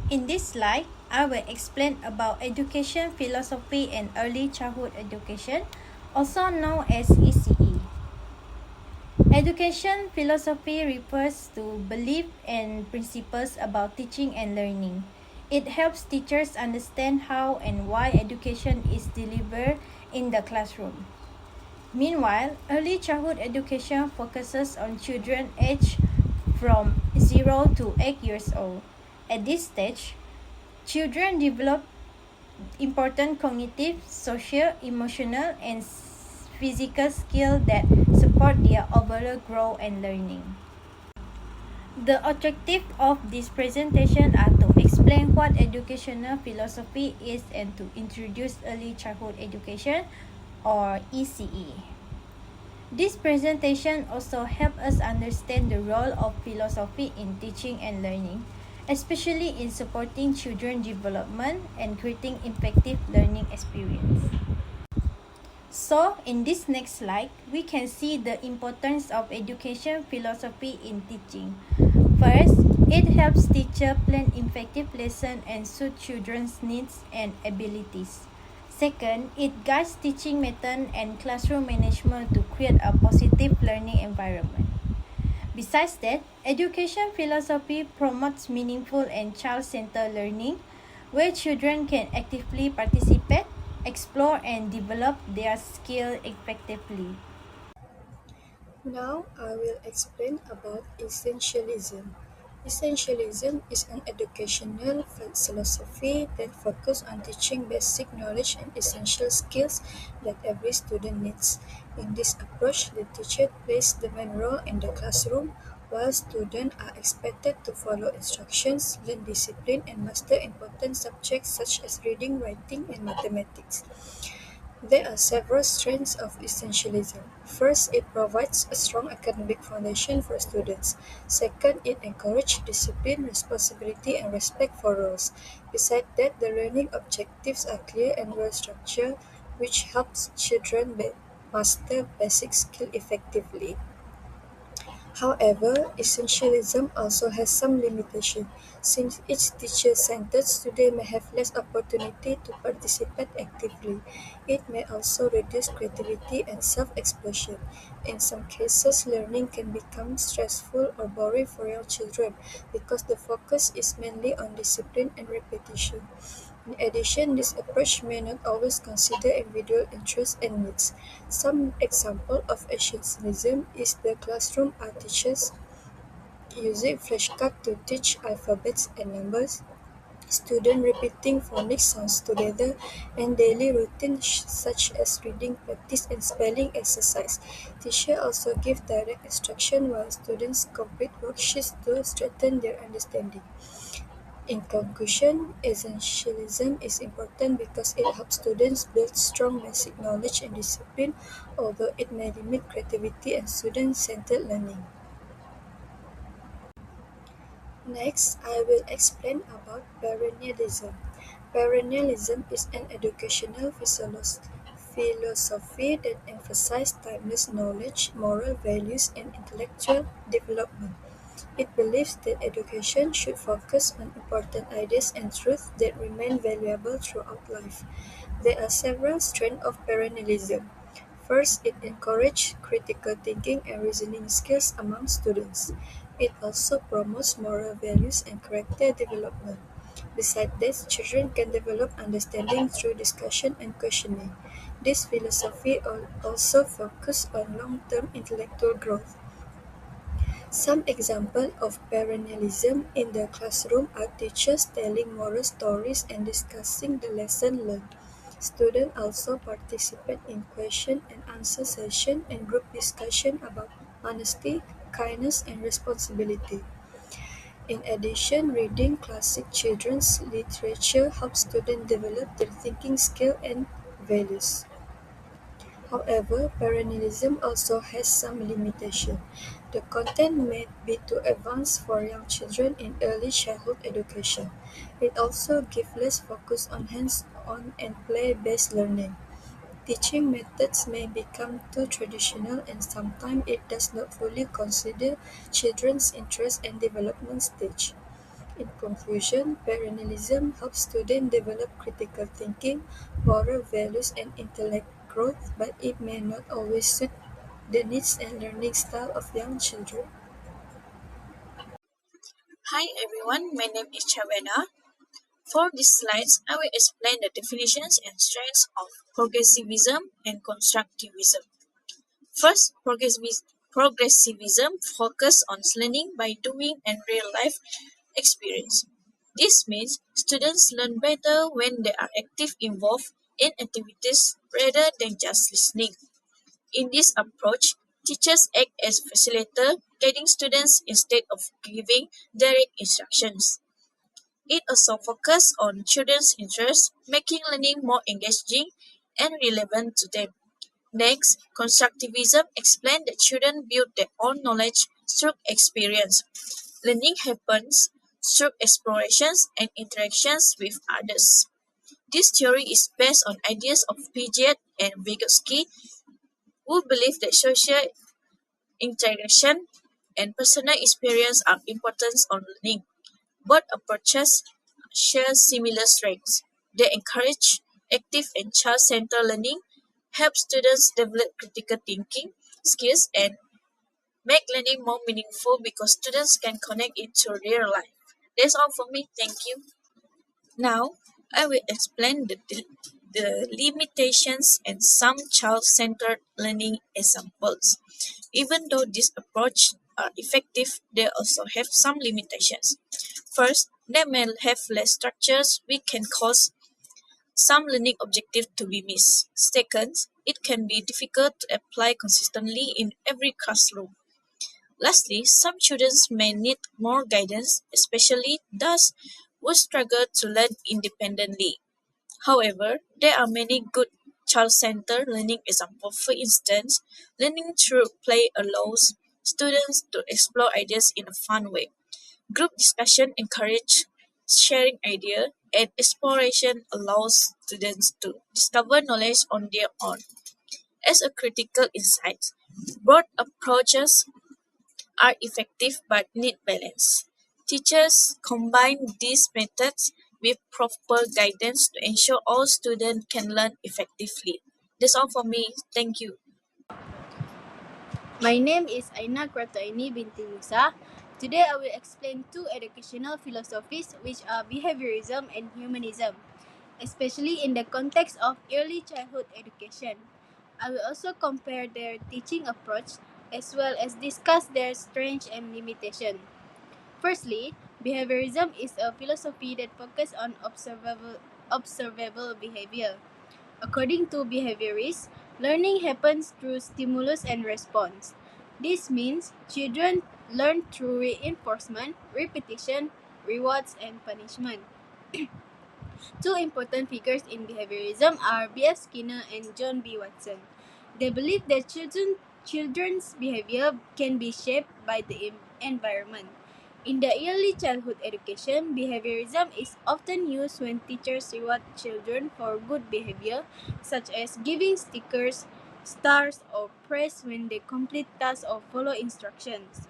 In this slide, I will explain about education philosophy and early childhood education, also known as ECE. Education philosophy refers to beliefs and principles about teaching and learning. It helps teachers understand how and why education is delivered in the classroom. Meanwhile, early childhood education focuses on children aged from 0 to 8 years old. At this stage, children develop important cognitive, social, emotional, and physical skills that support their overall growth and learning. The objective of this presentation are to explain what educational philosophy is and to introduce early childhood education or ECE. This presentation also helps us understand the role of philosophy in teaching and learning, especially in supporting children's development and creating effective learning experience. So, in this next slide, we can see the importance of education philosophy in teaching. First, it helps teachers plan effective lessons and suit children's needs and abilities. Second, it guides teaching method and classroom management to create a positive learning environment. Besides that, education philosophy promotes meaningful and child-centered learning, where children can actively participate, explore, and develop their skills effectively. Now I will explain about essentialism. Essentialism is an educational philosophy that focuses on teaching basic knowledge and essential skills that every student needs. In this approach, the teacher plays the main role in the classroom, while students are expected to follow instructions, learn discipline, and master important subjects such as reading, writing, and mathematics. There are several strengths of essentialism. First, it provides a strong academic foundation for students. Second, it encourages discipline, responsibility, and respect for rules. Besides that, the learning objectives are clear and well structured, which helps children master basic skills effectively. However, essentialism also has some limitations. Since each teacher-centered, students may have less opportunity to participate actively. It may also reduce creativity and self-expression. In some cases, learning can become stressful or boring for young children because the focus is mainly on discipline and repetition. In addition, this approach may not always consider individual interests and needs. Some example of essentialism is the classroom art teachers using flashcards to teach alphabets and numbers, students repeating phonics sounds together, and daily routines such as reading practice and spelling exercise. Teachers also give direct instruction while students complete worksheets to strengthen their understanding. In conclusion, essentialism is important because it helps students build strong basic knowledge and discipline, although it may limit creativity and student-centered learning. Next, I will explain about perennialism. Perennialism is an educational philosophy that emphasizes timeless knowledge, moral values, and intellectual development. It believes that education should focus on important ideas and truths that remain valuable throughout life. There are several strands of perennialism. First, it encourages critical thinking and reasoning skills among students. It also promotes moral values and character development. Besides this, children can develop understanding through discussion and questioning. This philosophy also focuses on long-term intellectual growth. Some examples of perennialism in the classroom are teachers telling moral stories and discussing the lesson learned. Students also participate in question and answer sessions and group discussion about honesty, kindness, and responsibility. In addition, reading classic children's literature helps students develop their thinking skill and values. However, perennialism also has some limitations. The content may be too advanced for young children in early childhood education. It also gives less focus on hands-on and play-based learning. Teaching methods may become too traditional and sometimes it does not fully consider children's interest and development stage. In conclusion, parallelism helps students develop critical thinking, moral values, and intellect growth, but it may not always suit the needs and learning style of young children. Hi everyone, my name is Chavena. For these slides, I will explain the definitions and strengths of progressivism and constructivism. First, progressivism focuses on learning by doing and real life experience. This means students learn better when they are active involved in activities rather than just listening. In this approach, teachers act as facilitator, guiding students instead of giving direct instructions. It also focuses on children's interests, making learning more engaging and relevant to them. Next, constructivism explains that children build their own knowledge through experience. Learning happens through explorations and interactions with others. This theory is based on ideas of Piaget and Vygotsky, who believe that social interaction and personal experience are important on learning. Both approaches share similar strengths. They encourage active and child-centered learning, help students develop critical thinking skills, and make learning more meaningful because students can connect it to real life. That's all for me. Thank you. Now, I will explain the limitations and some child-centered learning examples. Even though this approach are effective, they also have some limitations. First, they may have less structures, which can cause some learning objectives to be missed. Second, it can be difficult to apply consistently in every classroom. Lastly, some children may need more guidance, especially those who struggle to learn independently. However, there are many good child-centered learning examples. For instance, learning through play allows students to explore ideas in a fun way. Group discussion encourages sharing ideas, and exploration allows students to discover knowledge on their own. As a critical insight, both approaches are effective but need balance. Teachers combine these methods with proper guidance to ensure all students can learn effectively. That's all for me. Thank you. My name is Aina QURRATU'AINI binti Musa. Today I will explain two educational philosophies which are behaviorism and humanism, especially in the context of early childhood education. I will also compare their teaching approach as well as discuss their strengths and limitations. Firstly, behaviorism is a philosophy that focuses on observable behavior. According to behaviorists, learning happens through stimulus and response. This means children learn through reinforcement, repetition, rewards, and punishment. Two important figures in behaviorism are B.F. Skinner and John B. Watson. They believe that children's behavior can be shaped by the environment. In the early childhood education, behaviorism is often used when teachers reward children for good behavior, such as giving stickers, stars, or praise when they complete tasks or follow instructions.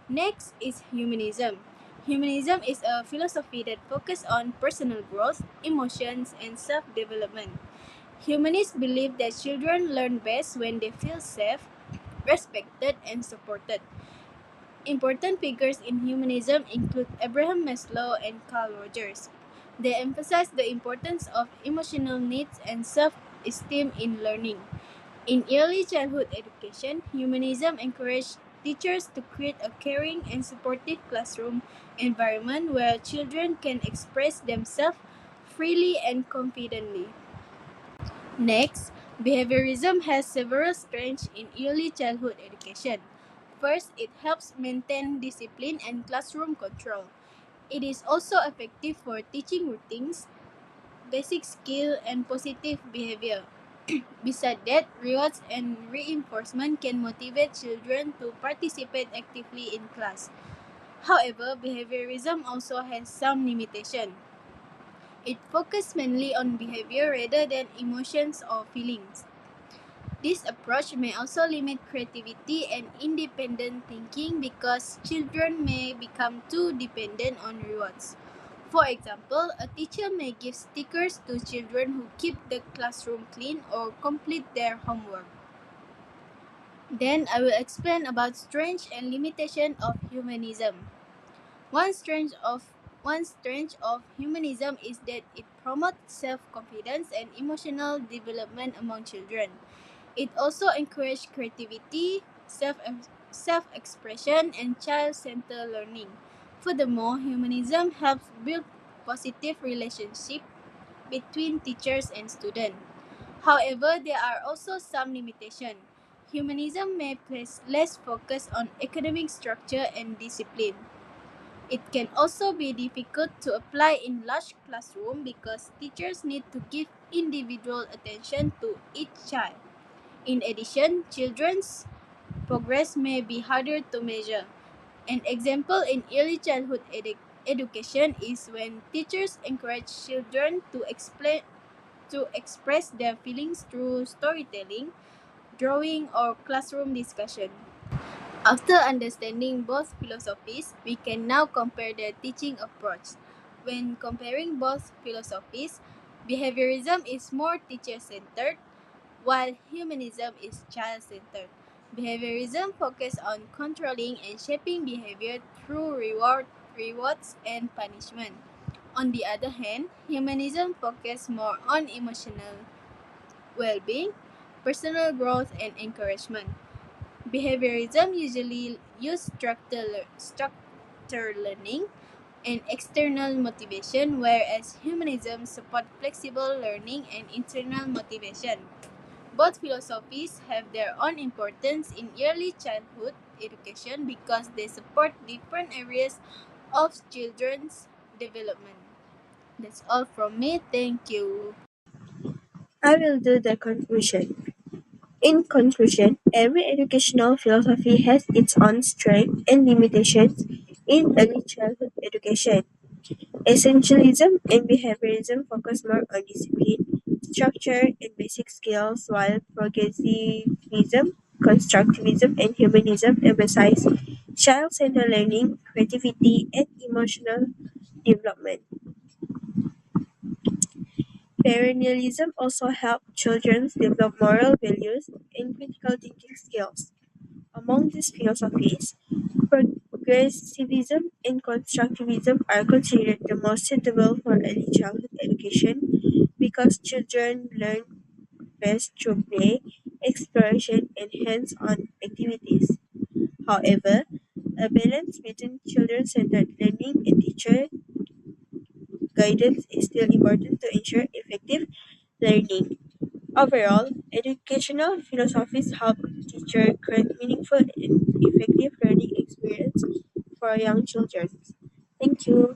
Next is humanism. Humanism is a philosophy that focuses on personal growth, emotions, and self development. Humanists believe that children learn best when they feel safe, respected, and supported. Important figures in humanism include Abraham Maslow and Carl Rogers. They emphasize the importance of emotional needs and self esteem in learning. In early childhood education, humanism encouraged teachers to create a caring and supportive classroom environment where children can express themselves freely and confidently. Next, behaviorism has several strengths in early childhood education. First, it helps maintain discipline and classroom control. It is also effective for teaching routines, basic skill, and positive behavior. Besides that, rewards and reinforcement can motivate children to participate actively in class. However, behaviorism also has some limitation. It focuses mainly on behavior rather than emotions or feelings. This approach may also limit creativity and independent thinking because children may become too dependent on rewards. For example, a teacher may give stickers to children who keep the classroom clean or complete their homework. Then I will explain about strength and limitation of humanism. One strength of one strength of humanism is that it promotes self-confidence and emotional development among children. It also encourages creativity, self-expression, and child-centered learning. Furthermore, humanism helps build positive relationships between teachers and students. However, there are also some limitations. Humanism may place less focus on academic structure and discipline. It can also be difficult to apply in large classrooms because teachers need to give individual attention to each child. In addition, children's progress may be harder to measure. An example in early childhood education is when teachers encourage children to express their feelings through storytelling, drawing, or classroom discussion. After understanding both philosophies, we can now compare their teaching approach. When comparing both philosophies, behaviorism is more teacher centered, while humanism is child centered. Behaviorism focuses on controlling and shaping behavior through rewards, and punishment. On the other hand, humanism focuses more on emotional well being, personal growth, and encouragement. Behaviorism usually uses structured learning and external motivation, whereas humanism supports flexible learning and internal motivation. Both philosophies have their own importance in early childhood education because they support different areas of children's development. That's all from me. Thank you. I will do the conclusion. In conclusion, every educational philosophy has its own strengths and limitations in early childhood education. Essentialism and behaviorism focus more on discipline, structure, and basic skills, while progressivism, constructivism, and humanism emphasize child centered learning, creativity, and emotional development. Perennialism also helps children develop moral values and critical thinking skills. Among these philosophies, progressivism and constructivism are considered the most suitable for early childhood education because children learn best through play, exploration, and hands on activities. However, a balance between children centered learning and teacher guidance is still important to ensure effective learning. Overall, educational philosophies help teachers create meaningful and effective learning experience for young children. Thank you.